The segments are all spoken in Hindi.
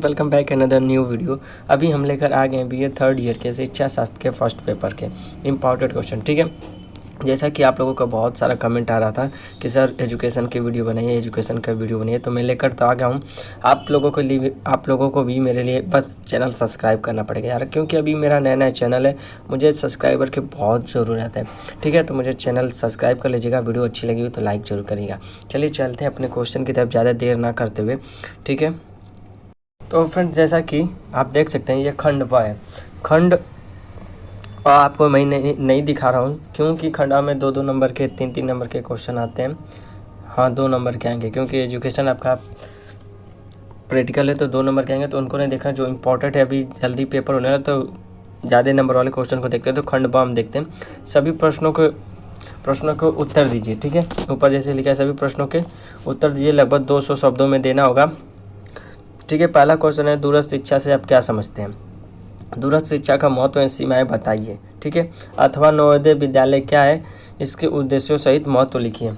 Welcome back another new video. अभी हम लेकर आ गए हैं बीए थर्ड ईयर के शिक्षा शास्त्र के फर्स्ट पेपर के इम्पॉर्टेंट क्वेश्चन। ठीक है, जैसा कि आप लोगों का बहुत सारा कमेंट आ रहा था कि सर एजुकेशन की वीडियो बनाइए, एजुकेशन का वीडियो बनाइए, तो मैं लेकर तो आ गया हूँ। आप लोगों को भी मेरे लिए बस चैनल सब्सक्राइब करना पड़ेगा यार, क्योंकि अभी मेरा नया चैनल है, मुझे सब्सक्राइबर की बहुत ज़रूरत है। ठीक है, तो मुझे चैनल सब्सक्राइब कर लीजिएगा। वीडियो अच्छी लगी हो तो लाइक ज़रूर करिएगा। चलिए चलते हैं अपने क्वेश्चन की तरफ ज़्यादा देर ना करते हुए। ठीक है, तो फ्रेंड्स जैसा कि आप देख सकते हैं ये खंड व है। खंड और आपको मैं नहीं दिखा रहा हूँ क्योंकि खंडा में 2-2 नंबर के 3-3 नंबर के क्वेश्चन आते हैं। हाँ, 2 नंबर के आएंगे क्योंकि एजुकेशन आपका प्रैक्टिकल है तो 2 नंबर के आएंगे, तो उनको नहीं देखना। जो इम्पोर्टेंट है अभी जल्दी पेपर होने वाला तो ज़्यादा नंबर वाले क्वेश्चन को देखते हैं। तो खंड ब हम देखते हैं। सभी प्रश्नों को उत्तर दीजिए। ठीक है, ऊपर जैसे लिखा है सभी प्रश्नों के उत्तर दीजिए, लगभग 200 शब्दों में देना होगा। ठीक है, पहला क्वेश्चन है दूरस्थ शिक्षा से आप क्या समझते हैं। दूरस्थ शिक्षा का महत्व एवं सीमाएं बताइए। ठीक है, अथवा नवोदय विद्यालय क्या है, इसके उद्देश्यों सहित महत्व लिखिए।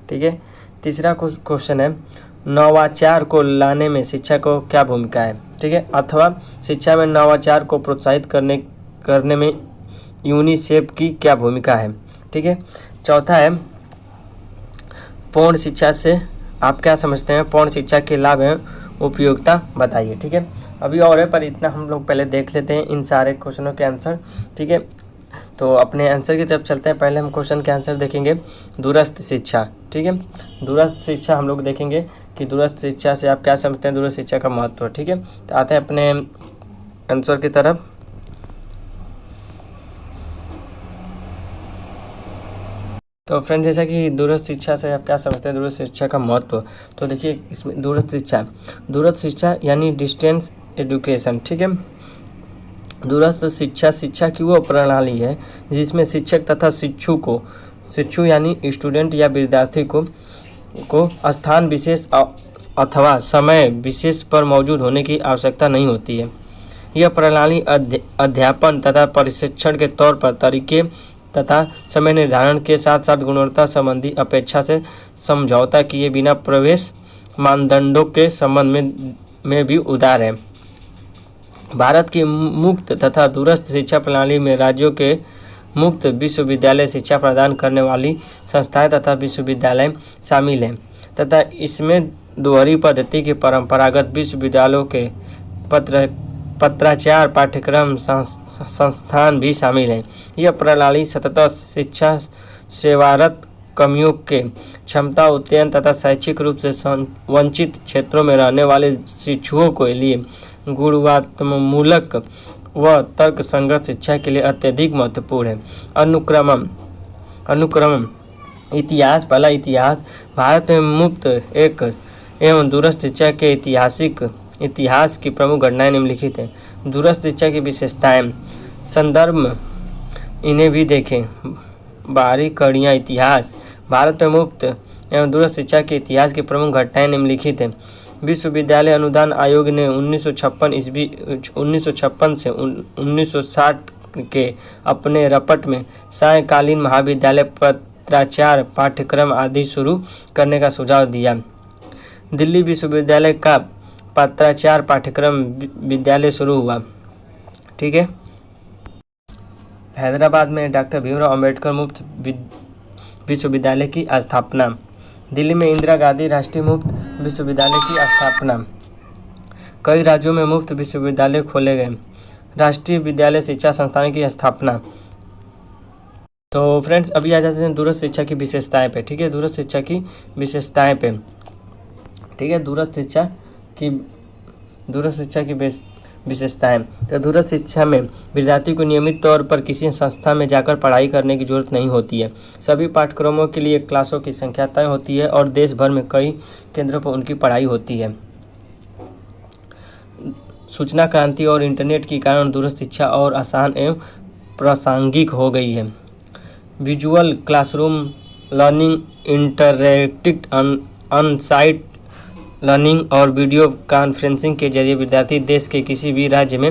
ठीक है, तीसरा क्वेश्चन है नवाचार को लाने में शिक्षा को क्या भूमिका है। ठीक है, अथवा शिक्षा में नवाचार को प्रोत्साहित करने में यूनिसेफ की क्या भूमिका है। ठीक है, चौथा है पूर्ण शिक्षा से आप क्या समझते हैं, पूर्ण शिक्षा के लाभ एवं उपयोगिता बताइए। ठीक है, अभी और है पर इतना हम लोग पहले देख लेते हैं इन सारे क्वेश्चनों के आंसर। ठीक है, तो अपने आंसर की तरफ चलते हैं। पहले हम क्वेश्चन के आंसर देखेंगे दूरस्थ शिक्षा। ठीक है, दूरस्थ शिक्षा हम लोग देखेंगे कि दूरस्थ शिक्षा से आप क्या समझते हैं, दूरस्थ शिक्षा का महत्व। ठीक है, तो आते हैं अपने आंसर की तरफ। तो फ्रेंड्स जैसा कि दूरस्थ शिक्षा से आप क्या समझते हैं, दूरस्थ शिक्षा का महत्व, तो देखिए इसमें दूरस्थ शिक्षा यानी डिस्टेंस एजुकेशन। ठीक है, दूरस्थ शिक्षा की वो प्रणाली है जिसमें शिक्षक तथा शिक्षु यानी स्टूडेंट या विद्यार्थी को स्थान विशेष अथवा समय विशेष पर मौजूद होने की आवश्यकता नहीं होती है। यह प्रणाली अध्यापन तथा प्रशिक्षण के तौर पर तरीके तथा समय निर्धारण के साथ साथ गुणवत्ता संबंधी अपेक्षा से समझौता किए बिना प्रवेश मानदंडों के संबंध में भी उदार है। भारत की मुक्त तथा दूरस्थ शिक्षा प्रणाली में राज्यों के मुक्त विश्वविद्यालय शिक्षा प्रदान करने वाली संस्थाएं तथा विश्वविद्यालय शामिल हैं तथा इसमें दोहरी पद्धति के परंपरागत विश्वविद्यालयों के पत्राचार पाठ्यक्रम संस्थान भी शामिल हैं। यह प्रणाली सतत शिक्षा सेवारत कर्मियों के क्षमता उन्नयन तथा शैक्षिक रूप से वंचित क्षेत्रों में रहने वाले शिक्षुओं के लिए गुणवत्तामूलक व तर्क संगत शिक्षा के लिए अत्यधिक महत्वपूर्ण है। अनुक्रम इतिहास। पहला इतिहास। भारत में मुक्त एक एवं दूरस्थ शिक्षा के इतिहास की प्रमुख घटनाएं निम्नलिखित हैं। दूरस्थ शिक्षा की विशेषताएं। संदर्भ इन्हें भी देखें। बाहरी कड़ियाँ। इतिहास। भारत में मुक्त एवं दूरस्थ शिक्षा के इतिहास की प्रमुख घटनाएं निम्नलिखित हैं। विश्वविद्यालय अनुदान आयोग ने 1956 से 1960 के अपने रपट में सायंकालीन महाविद्यालय पत्राचार पाठ्यक्रम आदि शुरू करने का सुझाव दिया। दिल्ली विश्वविद्यालय का पत्राचार पाठ्यक्रम विद्यालय शुरू हुआ। ठीक है, हैदराबाद में डॉक्टर भीमराव अंबेडकर मुक्त विश्वविद्यालय की स्थापना। दिल्ली में इंदिरा गांधी राष्ट्रीय मुक्त विश्वविद्यालय की स्थापना। कई राज्यों में मुक्त विश्वविद्यालय खोले गए। राष्ट्रीय विद्यालय शिक्षा संस्थान की स्थापना। तो फ्रेंड्स अभी आ जाते हैं दूरस्थ शिक्षा की विशेषताएं पे। ठीक है, दूरस्थ शिक्षा की विशेषताएं पे। ठीक है, दूरस्थ शिक्षा की विशेषताएं। तो दूरस्थ शिक्षा में विद्यार्थी को नियमित तौर पर किसी संस्था में जाकर पढ़ाई करने की जरूरत नहीं होती है। सभी पाठ्यक्रमों के लिए क्लासों की संख्या तय होती है और देश भर में कई केंद्रों पर उनकी पढ़ाई होती है। सूचना क्रांति और इंटरनेट के कारण दूरस्थ शिक्षा और आसान एवं प्रासंगिक हो गई है। Visual classroom learning, interactive on-site learning और वीडियो कॉन्फ्रेंसिंग के जरिए विद्यार्थी देश के किसी भी राज्य में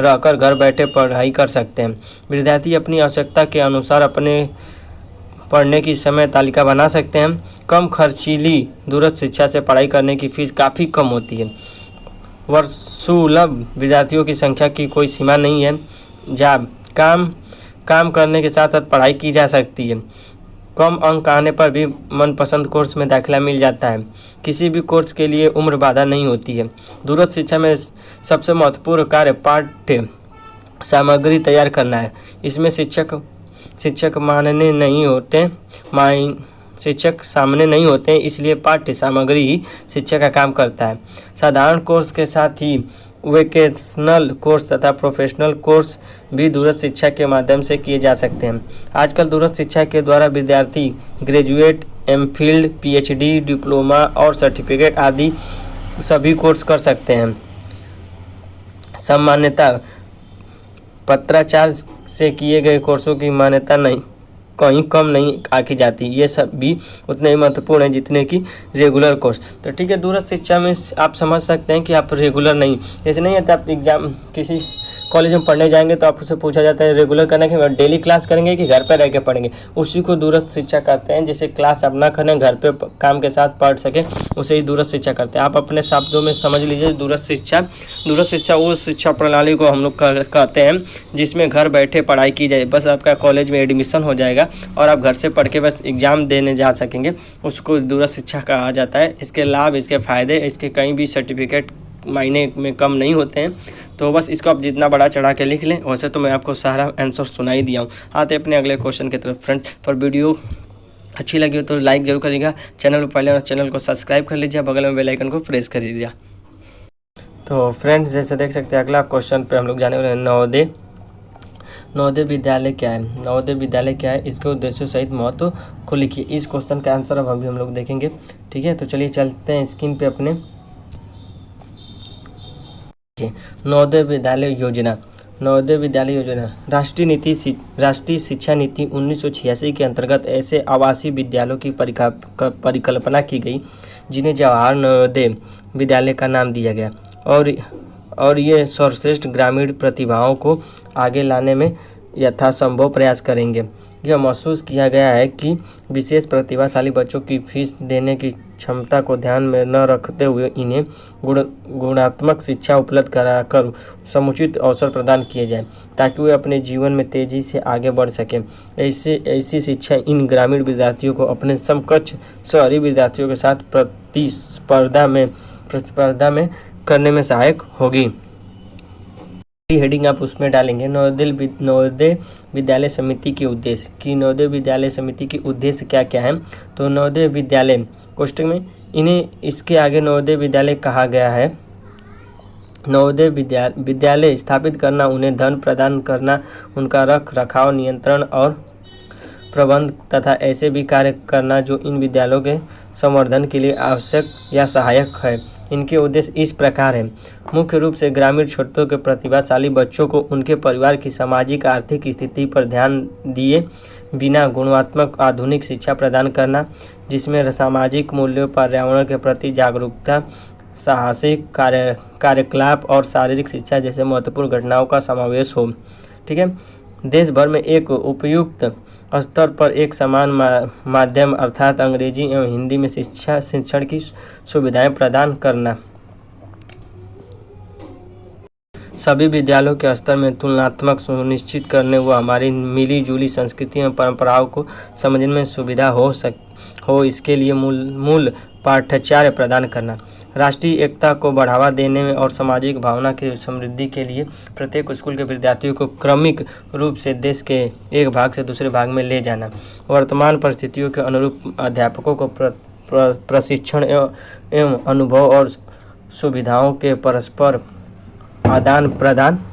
रहकर घर बैठे पढ़ाई कर सकते हैं। विद्यार्थी अपनी आवश्यकता के अनुसार अपने पढ़ने की समय तालिका बना सकते हैं। कम खर्चीली दूरस्थ शिक्षा से पढ़ाई करने की फीस काफ़ी कम होती है वर्षसुलभ विद्यार्थियों की संख्या की कोई सीमा नहीं है। जॉब काम करने के साथ साथ पढ़ाई की जा सकती है। कम अंक आने पर भी मनपसंद कोर्स में दाखिला मिल जाता है। किसी भी कोर्स के लिए उम्र बाधा नहीं होती है। दूरस्थ शिक्षा में सबसे महत्वपूर्ण कार्य पाठ्य सामग्री तैयार करना है। इसमें शिक्षक सामने नहीं होते, इसलिए पाठ्य सामग्री ही शिक्षक का काम करता है। साधारण कोर्स के साथ ही वोकेशनल कोर्स तथा प्रोफेशनल कोर्स भी दूरस्थ शिक्षा के माध्यम से किए जा सकते हैं। आजकल दूरस्थ शिक्षा के द्वारा विद्यार्थी ग्रेजुएट, एमफिल, पीएचडी, डिप्लोमा और सर्टिफिकेट आदि सभी कोर्स कर सकते हैं। सम्मान्यता पत्राचार से किए गए कोर्सों की मान्यता नहीं कहीं कम नहीं आंकी जाती। ये सब भी उतने ही महत्वपूर्ण है जितने कि रेगुलर कोर्स। तो ठीक है, दूरस्थ शिक्षा में आप समझ सकते हैं कि आप रेगुलर नहीं, जैसे नहीं है तो आप एग्जाम किसी कॉलेज में पढ़ने जाएंगे तो आपसे पूछा जाता है रेगुलर करना कि डेली क्लास करेंगे कि घर पर रह के पढ़ेंगे, उसी को दूरस्थ शिक्षा कहते हैं। जैसे क्लास आप ना करें, घर पे काम के साथ पढ़ सके, उसे ही दूरस्थ शिक्षा करते हैं। आप अपने शब्दों में समझ लीजिए दूरस्थ शिक्षा उस शिक्षा प्रणाली को हम लोग कहते हैं जिसमें घर बैठे पढ़ाई की जाए। बस आपका कॉलेज में एडमिशन हो जाएगा और आप घर से पढ़ के बस एग्ज़ाम देने जा सकेंगे, उसको दूरस्थ शिक्षा कहा जाता है। इसके लाभ, इसके फ़ायदे, इसके कहीं भी सर्टिफिकेट मायने में कम नहीं होते हैं। तो बस इसको आप जितना बड़ा चढ़ा के लिख लें। वैसे तो मैं आपको सारा आंसर सुना ही दिया हूँ। आते अपने अगले क्वेश्चन की तरफ फ्रेंड्स। पर वीडियो अच्छी लगी हो तो लाइक जरूर करिएगा, चैनल पर पहले चैनल को सब्सक्राइब कर लीजिए, बगल में बेल आइकन को प्रेस कर दीजिए। तो फ्रेंड्स जैसे देख सकते हैं अगला क्वेश्चन पे हम लोग जाने वाले हैं। नवोदय विद्यालय क्या है? नवोदय विद्यालय क्या है, इसके उद्देश्यों सहित महत्व को लिखिए। इस क्वेश्चन का आंसर अब हम लोग देखेंगे। ठीक है, तो चलिए चलते हैं स्क्रीन पे अपने। नवोदय विद्यालय योजना। नवोदय विद्यालय योजना राष्ट्रीय शिक्षा नीति 1986 के अंतर्गत ऐसे आवासीय विद्यालयों की परिकल्पना की गई जिन्हें जवाहर नवोदय विद्यालय का नाम दिया गया और ये सर्वश्रेष्ठ ग्रामीण प्रतिभाओं को आगे लाने में यथासंभव प्रयास करेंगे। यह महसूस किया गया है कि विशेष प्रतिभाशाली बच्चों की फीस देने की क्षमता को ध्यान में न रखते हुए इन्हें गुणात्मक शिक्षा उपलब्ध कराकर समुचित अवसर प्रदान किए जाएं ताकि वे अपने जीवन में तेज़ी से आगे बढ़ सकें। ऐसी शिक्षा इन ग्रामीण विद्यार्थियों को अपने समकक्ष शहरी विद्यार्थियों के साथ प्रतिस्पर्धा में करने में सहायक होगी। हेडिंग आप उसमें डालेंगे नवोदय विद्यालय समिति के उद्देश्य कि नवोदय विद्यालय समिति के उद्देश्य क्या क्या है। तो नवोदय विद्यालय कोष्टक में इन्हें इसके आगे नवोदय विद्यालय कहा गया है। नवोदय विद्यालय स्थापित करना, उन्हें धन प्रदान करना, उनका रख रखाव, नियंत्रण और प्रबंध तथा ऐसे भी कार्य करना जो इन विद्यालयों के संवर्धन के लिए आवश्यक या सहायक है। इनके उद्देश्य इस प्रकार हैं। मुख्य रूप से ग्रामीण क्षेत्रों के प्रतिभाशाली बच्चों को उनके परिवार की सामाजिक आर्थिक स्थिति पर ध्यान दिए बिना गुणात्मक आधुनिक शिक्षा प्रदान करना, जिसमें सामाजिक मूल्यों, पर्यावरण के प्रति जागरूकता, साहसिक कार्यकलाप और शारीरिक शिक्षा जैसे महत्वपूर्ण घटनाओं का समावेश हो। ठीक है, देश भर में एक उपयुक्त स्तर पर एक समान माध्यम अर्थात अंग्रेजी एवं हिंदी में शिक्षण की सुविधाएं प्रदान करना। सभी विद्यालयों के स्तर में तुलनात्मक सुनिश्चित करने व हमारी मिली जुली संस्कृति एवं परंपराओं को समझने में सुविधा हो इसके लिए मूल पाठ्यचर्या प्रदान करना। राष्ट्रीय एकता को बढ़ावा देने में और सामाजिक भावना की समृद्धि के लिए प्रत्येक स्कूल के विद्यार्थियों को क्रमिक रूप से देश के एक भाग से दूसरे भाग में ले जाना। वर्तमान परिस्थितियों के अनुरूप अध्यापकों को प्रशिक्षण एवं अनुभव और सुविधाओं के परस्पर आदान प्रदान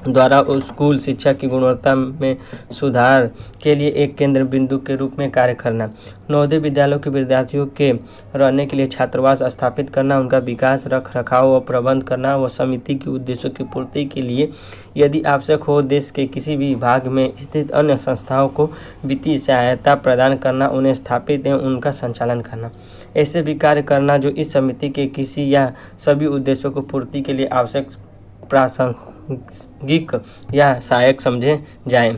द्वारा स्कूल शिक्षा की गुणवत्ता में सुधार के लिए एक केंद्र बिंदु के रूप में कार्य करना। नवोदय विद्यालयों के विद्यार्थियों के रहने के लिए छात्रावास स्थापित करना, उनका विकास, रख रखाव व प्रबंध करना व समिति के उद्देश्यों की पूर्ति के लिए यदि आवश्यक हो देश के किसी भी भाग में स्थित अन्य संस्थाओं को वित्तीय सहायता प्रदान करना, उन्हें स्थापित एवं उनका संचालन करना। ऐसे भी कार्य करना जो इस समिति के किसी या सभी उद्देश्यों को पूर्ति के लिए आवश्यक, प्रासंगिक या सहायक समझे जाएं।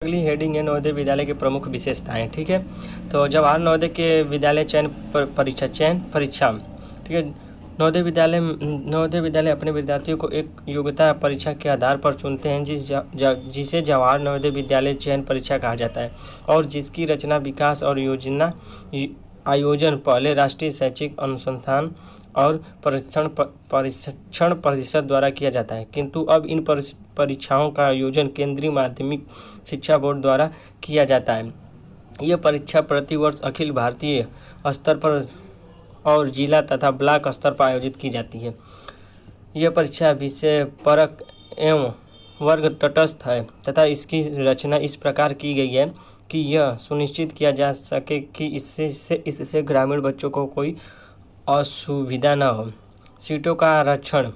अगली हेडिंग है नवोदय विद्यालय की प्रमुख विशेषताएं। ठीक है, तो जवाहर नवोदय के विद्यालय चयन परीक्षा। ठीक है, नवोदय विद्यालय अपने विद्यार्थियों को एक योग्यता परीक्षा के आधार पर चुनते हैं जिसे जवाहर नवोदय विद्यालय चयन परीक्षा कहा जाता है और जिसकी रचना, विकास और आयोजन पहले राष्ट्रीय शैक्षिक अनुसंधान और परीक्षण परिषद द्वारा किया जाता है, किंतु अब इन परीक्षाओं का आयोजन केंद्रीय माध्यमिक शिक्षा बोर्ड द्वारा किया जाता है। यह परीक्षा प्रतिवर्ष अखिल भारतीय स्तर पर और जिला तथा ब्लॉक स्तर पर आयोजित की जाती है। यह परीक्षा विषय परक एवं वर्ग तटस्थ है तथा इसकी रचना इस प्रकार की गई है कि यह सुनिश्चित किया जा सके कि इससे ग्रामीण बच्चों को कोई असुविधा न हो। सीटों का आरक्षण।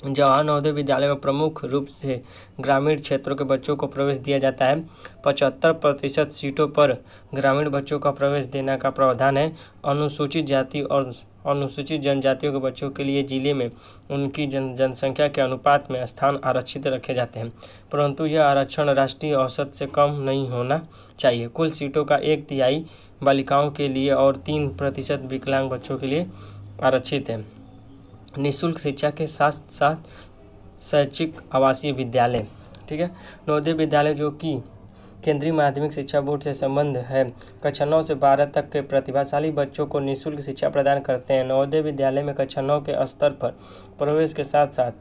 जवाहर नवोदय विद्यालय में प्रमुख रूप से ग्रामीण क्षेत्रों के बच्चों को प्रवेश दिया जाता है। 75% सीटों पर ग्रामीण बच्चों का प्रवेश देने का प्रावधान है। अनुसूचित जाति और अनुसूचित जनजातियों के बच्चों के लिए जिले में उनकी जनसंख्या के अनुपात में स्थान आरक्षित रखे जाते हैं, परंतु यह आरक्षण राष्ट्रीय औसत से कम नहीं होना चाहिए। कुल सीटों का 1/3 बालिकाओं के लिए और 3% विकलांग बच्चों के लिए आरक्षित है। निःशुल्क शिक्षा के साथ साथ शैक्षिक आवासीय विद्यालय। ठीक है, नवोदय विद्यालय जो कि केंद्रीय माध्यमिक शिक्षा बोर्ड से संबंध है, कक्षा 9 से 12 तक के प्रतिभाशाली बच्चों को निःशुल्क शिक्षा प्रदान करते हैं। नवोदय विद्यालय में कक्षा 9 के स्तर पर प्रवेश के साथ साथ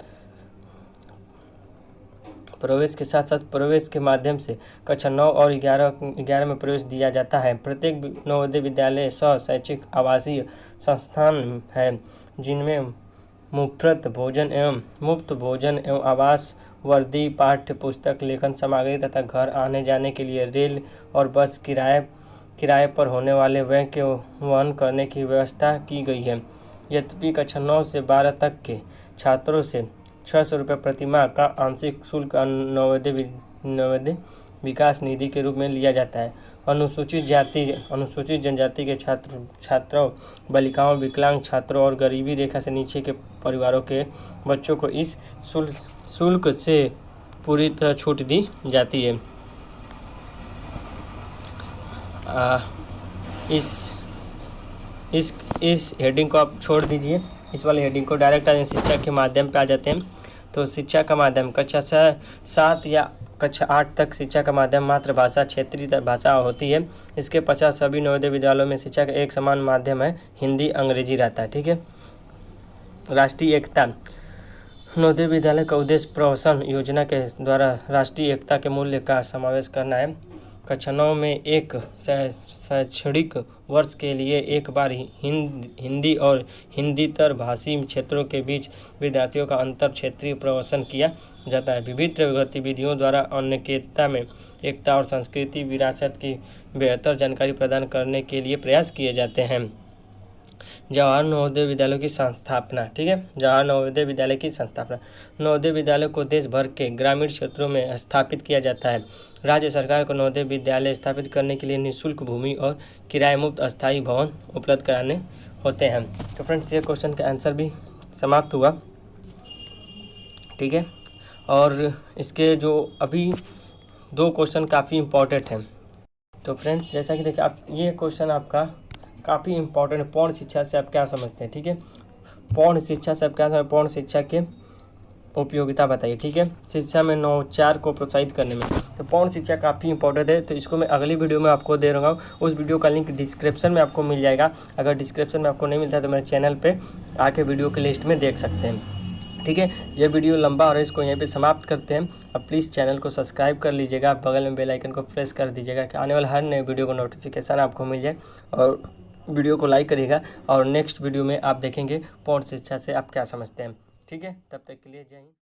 प्रवेश के माध्यम से कक्षा 9 और 11 में प्रवेश दिया जाता है। प्रत्येक नवोदय विद्यालय शैक्षिक आवासीय संस्थान है जिनमें मुफ्त भोजन एवं आवास, वर्दी, पाठ्य पुस्तक, लेखन सामग्री तथा घर आने जाने के लिए रेल और बस किराए पर होने वाले व्यय के वहन करने की व्यवस्था की गई है। यद्यपि कक्षा 9 से 12 तक के छात्रों से 600 रुपये प्रतिमाह का आंशिक शुल्क नवोदय विकास निधि के रूप में लिया जाता है। अनुसूचित जनजाति के छात्रों, बालिकाओं, विकलांग छात्रों और गरीबी रेखा से नीचे के परिवारों के बच्चों को इस शुल्क से पूरी तरह छूट दी जाती है। इस हेडिंग को आप छोड़ दीजिए, इस वाले हेडिंग को डायरेक्ट शिक्षा के माध्यम पे आ जाते हैं। तो शिक्षा का माध्यम कक्षा 7 या कक्षा 8 तक शिक्षा का माध्यम मातृभाषा क्षेत्रीय भाषा होती है। इसके पश्चात सभी नवोदय विद्यालयों में शिक्षा का एक समान माध्यम है, हिंदी अंग्रेजी रहता है। ठीक है, राष्ट्रीय एकता। नवोदय विद्यालय का उद्देश्य प्रवसन योजना के द्वारा राष्ट्रीय एकता के मूल्य का समावेश करना है। कक्षा 9 में एक शैक्षणिक वर्ष के लिए एक बार हिंदी और हिंदीतर भाषी क्षेत्रों के बीच विद्यार्थियों का अंतर क्षेत्रीय प्रवसन किया जाता है। विभिन्न गतिविधियों द्वारा अनेकता में एकता और सांस्कृतिक विरासत की बेहतर जानकारी प्रदान करने के लिए प्रयास किए जाते हैं। जवाहर नवोदय विद्यालय की संस्थापना। ठीक है, जवाहर नवोदय विद्यालय की संस्थापना। नवोदय विद्यालय को देश भर के ग्रामीण क्षेत्रों में स्थापित किया जाता है। राज्य सरकार को नवोदय विद्यालय स्थापित करने के लिए निःशुल्क भूमि और किराए मुक्त अस्थायी भवन उपलब्ध कराने होते हैं। तो फ्रेंड्स, ये क्वेश्चन का आंसर भी समाप्त हुआ। ठीक है, और इसके जो अभी 2 क्वेश्चन काफ़ी इम्पोर्टेंट हैं। तो फ्रेंड्स, जैसा कि देखिए, आप ये क्वेश्चन आपका काफ़ी इम्पोर्टेंट है। पूर्ण शिक्षा से आप क्या समझते हैं? ठीक है, पूर्ण शिक्षा से आप क्या समझते हैं? पूर्ण शिक्षा के उपयोगिता बताइए। ठीक है, शिक्षा में नवाचार को प्रोत्साहित करने में। तो पूर्ण शिक्षा काफ़ी इंपॉर्टेंट है, तो इसको मैं अगली वीडियो में आपको दे रहा हूँ। उस वीडियो का लिंक डिस्क्रिप्शन में आपको मिल जाएगा। अगर डिस्क्रिप्शन में आपको नहीं मिलता है तो मेरे चैनल पे आके वीडियो की लिस्ट में देख सकते हैं। ठीक है, ये वीडियो लंबा और इसको यहीं पे समाप्त करते हैं। अब प्लीज़ चैनल को सब्सक्राइब कर लीजिएगा, बगल में बेल आइकन को प्रेस कर दीजिएगा कि आने वाले हर नए वीडियो को नोटिफिकेशन आपको मिल जाए, और वीडियो को लाइक करिएगा। और नेक्स्ट वीडियो में आप देखेंगे पूर्ण शिक्षा से आप क्या समझते हैं। ठीक है, तब तक के लिए जय हिंद।